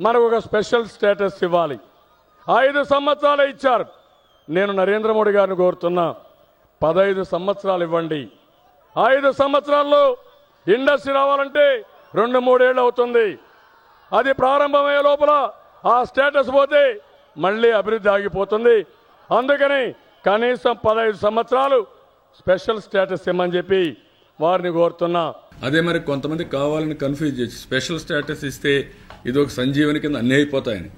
మనకు ఒక special status ఇవ్వాలి. 5 సంవత్సరాలు ఇచ్చారు. నేను నరేంద్ర మోడీ గారిని కోరుతున్నా, 15 సంవత్సరాలు ఇవ్వండి. 5 సంవత్సరాల్లో ఇండస్ట్రీ రావాలంటే 2-3 ఏళ్ళు అవుతుంది. అది ప్రారంభమయ్యే లోపల ఆ స్టేటస్ పోతే మళ్ళీ అభివృద్ధి ఆగిపోతుంది. అందుకని కనీసం 15 సంవత్సరాలు స్పెషల్ స్టేటస్ ఇమ్మని చెప్పి వారిని కోరుతున్నా. అదే మరి కొంతమంది కావాలని కన్ఫ్యూజ్ చేసి స్పెషల్ స్టేటస్ ఇస్తే ఇది ఒక సంజీవని కింద అన్నీ అయిపోతాయని.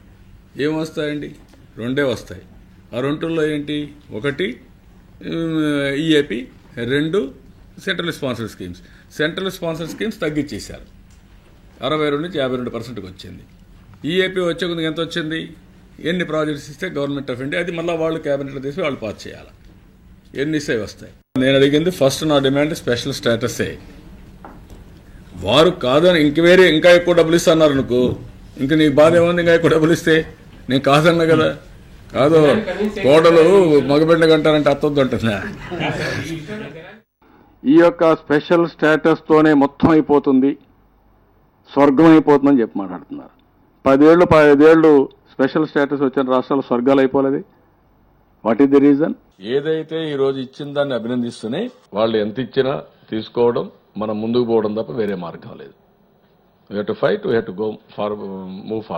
ఏం వస్తాయండి? 2 వస్తాయి. ఆ 2లో ఏంటి? 1 EAP, 2 central sponsor schemes. Central sponsor schemes తగ్గించేశారు, 62 నుంచి 52% వచ్చింది. ఈఏపీ వచ్చే కొద్దిగా ఎంత వచ్చింది? ఎన్ని ప్రాజెక్ట్స్ ఇస్తే గవర్నమెంట్ ఆఫ్ ఇండియా, అది మళ్ళీ వాళ్ళు క్యాబినెట్లో తీసి వాళ్ళు పాస్ చేయాలి. ఎన్ని ఇస్తే వస్తాయి. నేను అడిగింది ఫస్ట్, నా డిమాండ్ స్పెషల్ స్టేటసే. వారు కాదని ఇంకా ఎక్కువ డబ్బులు ఇస్తున్నారు అనుకో, ఇంక నీకు బాధ ఏముంది? ఇంకా ఎక్కువ డబ్బులు ఇస్తే నేను కాదన్నా కదా. కాదు, కోడలు మగబిడ్డ కంటారంటే అత్తొద్దు అంటున్నా. ఈ యొక్క స్పెషల్ స్టేటస్ తోనే మొత్తం అయిపోతుంది, స్వర్గం అయిపోతుందని చెప్పి మాట్లాడుతున్నారు. 10 ఏళ్ళు స్పెషల్ స్టేటస్ వచ్చిన రాష్ట్రాలు స్వర్గాలు అయిపోలేదు. What is the reason? ఏదైతే ఈ రోజు ఇచ్చిన దాన్ని అభినందిస్తూనే వాళ్ళు ఎంత ఇచ్చినా తీసుకోవడం, మనం ముందుకు పోవడం తప్ప వేరే మార్గం లేదు. We have to fight, we have to go far move far.